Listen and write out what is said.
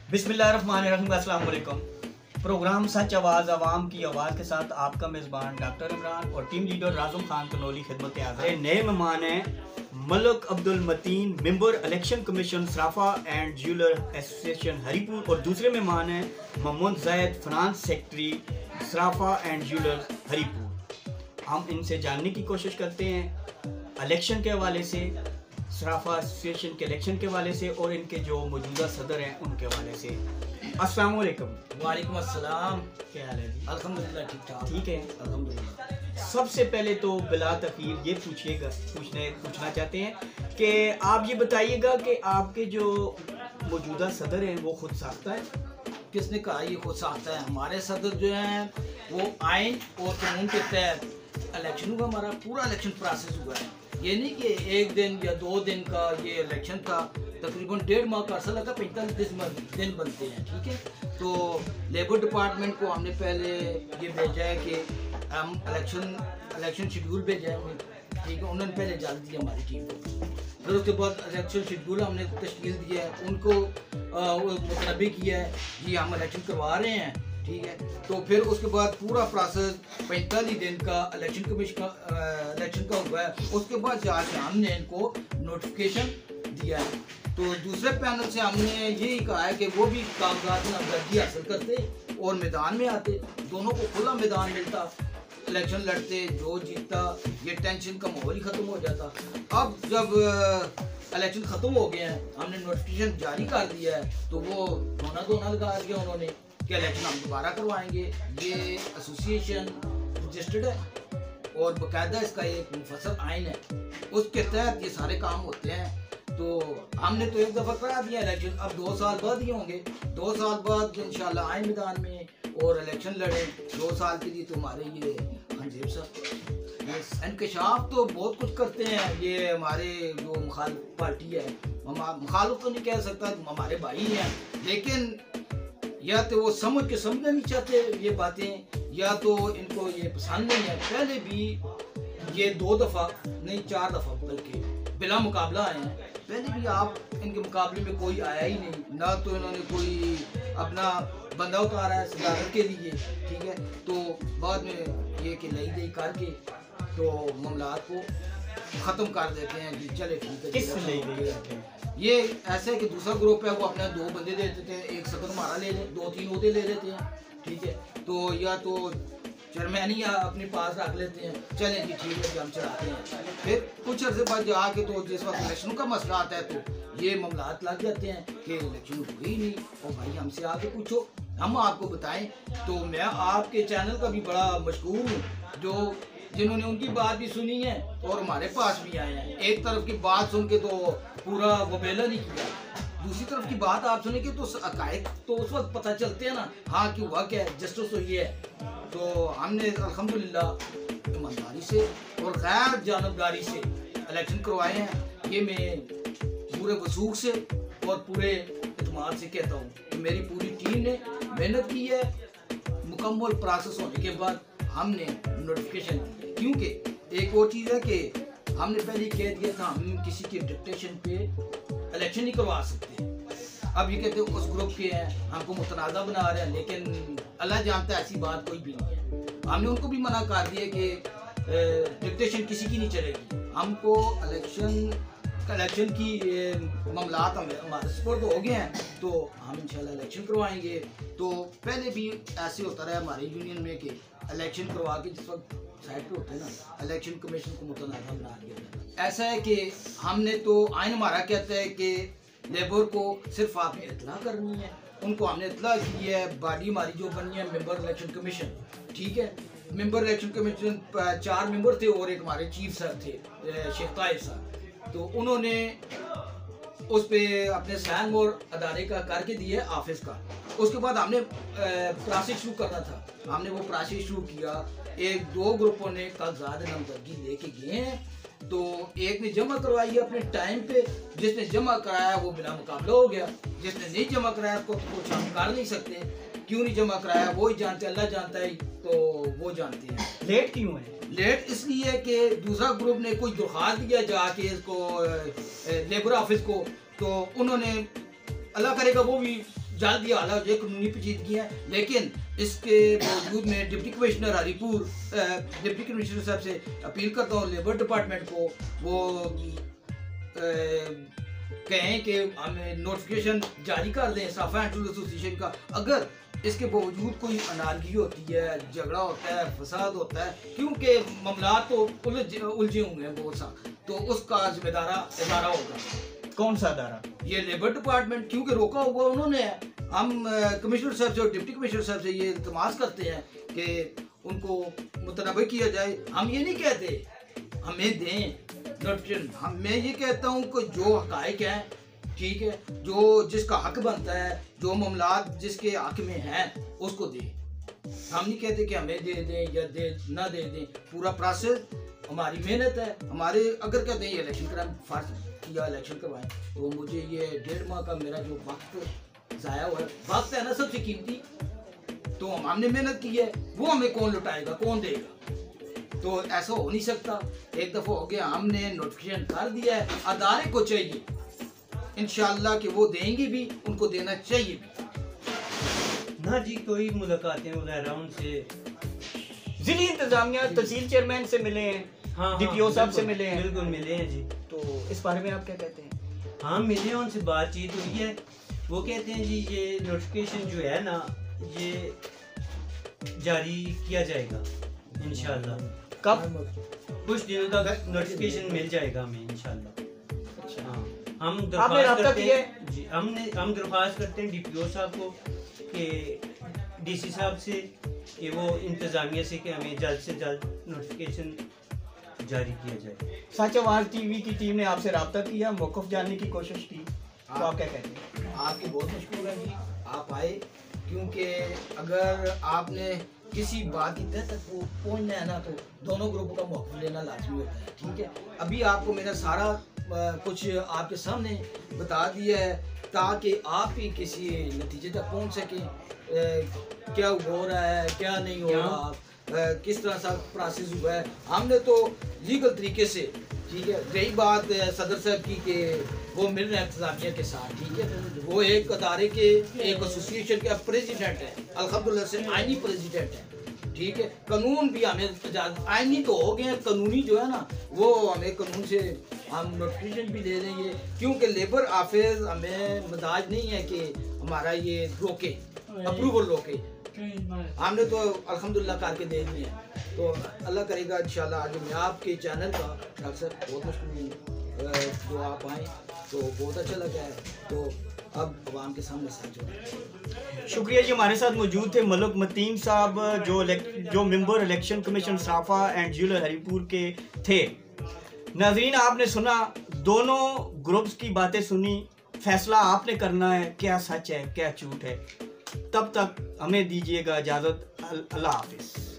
बिस्मिल्लाहिर्रहमानिर्रहीम, अस्सलाम वालेकुम। प्रोग्राम सच आवाज़ आवाम की आवाज़ के साथ आपका मेज़बान डॉक्टर इमरान और टीम लीडर राजुल खान कनौली खिदमत हाज़िर। नए मेहमान हैं Malik Abdul Mateen, member election commission Sarafa and jeweller association Haripur, और दूसरे मेहमान हैं Mohammad Zaid, finance secretary Sarafa and jeweller Haripur. हम इनसे जानने की कोशिश करते हैं इलेक्शन के हवाले से, सराफा एसोसिएशन के इलेक्शन के हवाले से और इनके जो मौजूदा सदर हैं उनके हवाले से। अस्सलाम वालेकुम। वालेकुम अस्सलाम। क्या हाल है जी? अल्हम्दुलिल्लाह ठीक ठाक। ठीक है। अल्हम्दुलिल्लाह। सबसे पहले तो बिला तखीर ये पूछना चाहते हैं कि आप ये बताइएगा कि आपके जो मौजूदा सदर हैं वो खुद साख्ता है? किसने कहा ये खुद साख्ता है? हमारे सदर जो हैं वो आइन और कानून के तहत इलेक्शन हुआ, हमारा पूरा इलेक्शन प्रोसेस हुआ है। ये नहीं कि एक दिन या 2 दिन का ये इलेक्शन था, तकरीबन 1.5 माह का अर्सा लगा, 45 दिन बनते हैं। ठीक है, तो लेबर डिपार्टमेंट को हमने पहले ये भेजा है कि हम इलेक्शन शेड्यूल भेजा है हमें। ठीक है, उन्होंने पहले इजाज़त दी हमारी टीम को, फिर उसके बाद इलेक्शन शेड्यूल हमने तश्कील दिया है, उनको मुतनबी किया है जी हम इलेक्शन करवा रहे हैं। ठीक है, तो फिर उसके बाद पूरा प्रोसेस 45 दिन का इलेक्शन का हुआ है। उसके बाद जाके हमने इनको नोटिफिकेशन दिया है। तो दूसरे पैनल से हमने यही कहा है कि वो भी कागजात में नामजदगी हासिल करते और मैदान में आते, दोनों को खुला मैदान मिलता, इलेक्शन लड़ते, जो जीतता, ये टेंशन का माहौल ही ख़त्म हो जाता। अब जब इलेक्शन ख़त्म हो गए हैं, हमने नोटिफिकेशन जारी कर दिया है, तो वो धोना लगा दिया उन्होंने कि इलेक्शन हम दोबारा करवाएंगे। ये एसोसिएशन रजिस्टर्ड है और बाकायदा इसका एक मुफस्सल आइन है, उसके तहत ये सारे काम होते हैं। तो हमने तो एक दफ़ा करा दिया इलेक्शन, अब 2 साल बाद ही होंगे। 2 साल बाद इंशाल्लाह आए मैदान में और इलेक्शन लड़े। 2 साल के लिए तो हमारे ये हंजीब साहब इंकशाफ तो बहुत कुछ करते हैं। ये हमारे जो मुखालिफ पार्टी है, मुखालिफ तो नहीं कह सकता, हमारे भाई हैं, लेकिन या तो वो समझना नहीं चाहते ये बातें, या तो इनको ये पसंद नहीं है। पहले भी ये 2 दफ़ा नहीं 4 दफ़ा बल्कि बिला मुकाबला आए हैं। पहले भी आप इनके मुकाबले में कोई आया ही नहीं, ना तो इन्होंने कोई अपना बंदा उतारा है सदारत के लिए। ठीक है, तो बाद में ये कि लई दई करके तो मामलात को ख़त्म कर देते हैं कि चले ठीक है। किस लई दई? ये ऐसा है कि दूसरा ग्रुप है वो अपने 2 बंदे दे देते हैं, एक सदर हमारा ले लें, 2-3 उहदे ले लेते हैं। ठीक है, तो या तो चेयरमैन अपने पास रख लेते हैं, चलें जी ठीक है कि हम चलाते हैं। फिर कुछ अर्से बाद जाके तो जिस वक्त इलेक्शन का मसला आता है तो ये मामलात लग जाते हैं कि इलेक्शन हुई ही नहीं, और भाई हमसे आके पूछो, हम आपको बताएं। तो मैं आपके चैनल का भी बड़ा मशहूर हूँ, जिन्होंने उनकी बात भी सुनी है और हमारे पास भी आए हैं। एक तरफ की बात सुन के तो पूरा वबेला नहीं किया, दूसरी तरफ की बात आप सुनेंगे तो हकायक तो उस वक्त पता चलते हैं ना, हाँ कि हुआ क्या है, जस्टिस हुई है। तो हमने अल्हम्दुलिल्लाह ईमानदारी से और गैर जानबदारी से इलेक्शन करवाए हैं। ये मैं पूरे वसूख से और पूरे एतमाद से कहता हूँ कि मेरी पूरी टीम ने मेहनत की है। मुकम्मल प्रोसेस होने के बाद हमने नोटिफिकेशन दी, क्योंकि एक और चीज़ है कि हमने पहले कह दिया था हम किसी के डिक्टेशन पे इलेक्शन नहीं करवा सकते। अब ये कहते हैं उस ग्रुप के हैं, हमको मुतनाज़ा बना रहे हैं, लेकिन अल्लाह जानता है ऐसी बात कोई भी नहीं है। हमने उनको भी मना कर दिया कि डिक्टेशन किसी की नहीं चलेगी। हमको इलेक्शन की मामलात हमारे सपोर्ट हो गए हैं, तो हम इंशाल्लाह इलेक्शन करवाएंगे। तो पहले भी ऐसे होता रहा हमारे यूनियन में कि इलेक्शन करवा के जिस वक्त साइड पे होते हैं ना, इलेक्शन कमीशन को मुतनाज़ा बना दिया जाता है। ऐसा है कि हमने तो आइन हमारा कहता है कि लेबर को सिर्फ आपने इत्तला करनी है, उनको हमने इत्तला की है। बॉडी हमारी जो बनी है मेंबर इलेक्शन कमीशन, ठीक है, मेंबर इलेक्शन कमीशन 4 मेंबर थे और एक हमारे चीफ सर थे शेख ताहिर साहब, तो उन्होंने उस पे अपने साइन और अदारे का करके दिए ऑफिस का। उसके बाद हमने प्रोसेस शुरू करना था, हमने वो प्रोसेस शुरू किया। 1-2 ग्रुपों ने कागजात नामजदगी लेके गए हैं, तो एक ने जमा करवाई है अपने टाइम पे, जिसने जमा कराया वो बिना मुकाबला हो गया, जिसने नहीं जमा कराया उसको तो कुछ हम कर नहीं सकते। क्यों नहीं जमा कराया वो ही जानते, अल्लाह जानता है, तो वो जानते हैं। लेट क्यों है? लेट इसलिए है कि दूसरा ग्रुप ने कोई दरख्वास्त दिया जाके इसको लेबर ऑफिस को, तो उन्होंने अल्लाह करेगा वो भी जल्द ही आला हो जाए, कानूनी पेचीदगी है। लेकिन इसके बावजूद में deputy commissioner Haripur deputy commissioner साहब से अपील करता हूँ लेबर डिपार्टमेंट को, वो कहें कि हमें नोटिफिकेशन जारी कर दें साफा एंड टूल एसोसिएशन का। अगर इसके बावजूद कोई अनारगी होती है, झगड़ा होता है, फसाद होता है, क्योंकि मामला तो उलझे हुए हैं बहुत सा, तो उसका जिम्मेदार इदारा होगा। कौन सा अदारा? ये लेबर डिपार्टमेंट, क्योंकि रोका हुआ उन्होंने है। हम कमिश्नर साहब से और डिप्टी कमिश्नर साहब से ये इल्तमास करते हैं कि उनको मुतनबे किया जाए। हम ये नहीं कहते हमें दें नोटिफिकेशन, मैं ये कहता हूँ कि जो हकायक हैं, ठीक है, जो जिसका हक बनता है, जो मामलात जिसके हक में हैं उसको दें। हम नहीं कहते कि हमें दे दें या दे ना दे दें, पूरा प्रोसेस हमारी मेहनत है। हमारे अगर कहते हैं इलेक्शन कराएं, फर्ज किया इलेक्शन करवाएं, तो मुझे ये 1.5 माह का मेरा जो वक्त ज़ाया हुआ है, वक्त है ना सबसे कीमती, तो हमने मेहनत की है, वो हमें कौन लुटाएगा, कौन देगा? तो ऐसा हो नहीं सकता। एक दफ़ा हो गया, हमने नोटिफिकेशन कर दिया है, अदारे को चाहिए इंशाअल्लाह कि वो देंगे भी, उनको देना चाहिए भी। ना जी, कोई मुलाकातें वगैरह उनसे जिली इंतजामिया तहसील चेयरमैन से मिले हैं, हाँ, डीपीओ साहब से मिले हैं, बिल्कुल मिले हैं जी। तो इस बारे में आप क्या कहते हैं? हाँ मिले हैं, उनसे बातचीत हुई है। वो कहते हैं जी ये नोटिफिकेशन जो है ना, ये जारी किया जाएगा इंशाल्लाह। कब? कुछ दिनों तक नोटिफिकेशन मिल जाएगा हमें इंशाल्लाह। हाँ, हम आपने दरख्वास्त रब्ता करते किया हैं जी, हम दरख्वास्त करते हैं डीपीओ साहब को कि डीसी साहब से कि वो इंतज़ामिया से कि हमें जल्द से जल्द नोटिफिकेशन जारी किया जाए। सच आवाज़ टीवी की टीम ने आपसे रब्ता किया, मौक़िफ़ जानने की कोशिश की, तो आप क्या कहते हैं? आपकी बहुत मशहूर है जी, आप आए, क्योंकि अगर आपने किसी बात की तह तक वो पहुंचना है ना, तो दोनों ग्रुप का मौक़िफ़ लेना लाजमी होता है। ठीक है, अभी आपको मैंने सारा कुछ आपके सामने बता दिया है ताकि आप ही किसी नतीजे तक पहुंच सकें। क्या हो रहा है, क्या नहीं हो रहा, किस तरह सा प्रोसेस हुआ है। हमने तो लीगल तरीके से, ठीक है, रही बात सदर साहब की कि वो मिल रहे हैं इंतजामिया के साथ, ठीक है, वो एक अदारे के, एक एसोसिएशन के प्रेसिडेंट है, अल्हम्दुलिल्लाह से आईनी प्रेसिडेंट है, ठीक है। कानून भी हमें आईनी तो हो गए, कानूनी जो है ना, वो हमें कानून से हम नोटिफिकेशन भी दे देंगे, क्योंकि लेबर ऑफिस हमें मदाज नहीं है कि हमारा ये रोके, अप्रूवल रोके। हमने तो अल्हम्दुलिल्लाह करके दे दिए हैं, तो अल्लाह करेगा इंशाल्लाह। आज मैं आपके चैनल का अक्सर बहुत मशहूर जो आप आए तो बहुत अच्छा लगा है, तो अब आवाम के सामने सच हो रहा है। शुक्रिया जी, हमारे साथ मौजूद थे मलक मतीन साहब जो मेंबर इलेक्शन कमीशन साफा एंड जिला हरीपुर के थे। नाज़रीन, आपने सुना, दोनों ग्रुप्स की बातें सुनी, फैसला आपने करना है क्या सच है क्या झूठ है। तब तक हमें दीजिएगा इजाज़त। अल्लाह हाफिज़।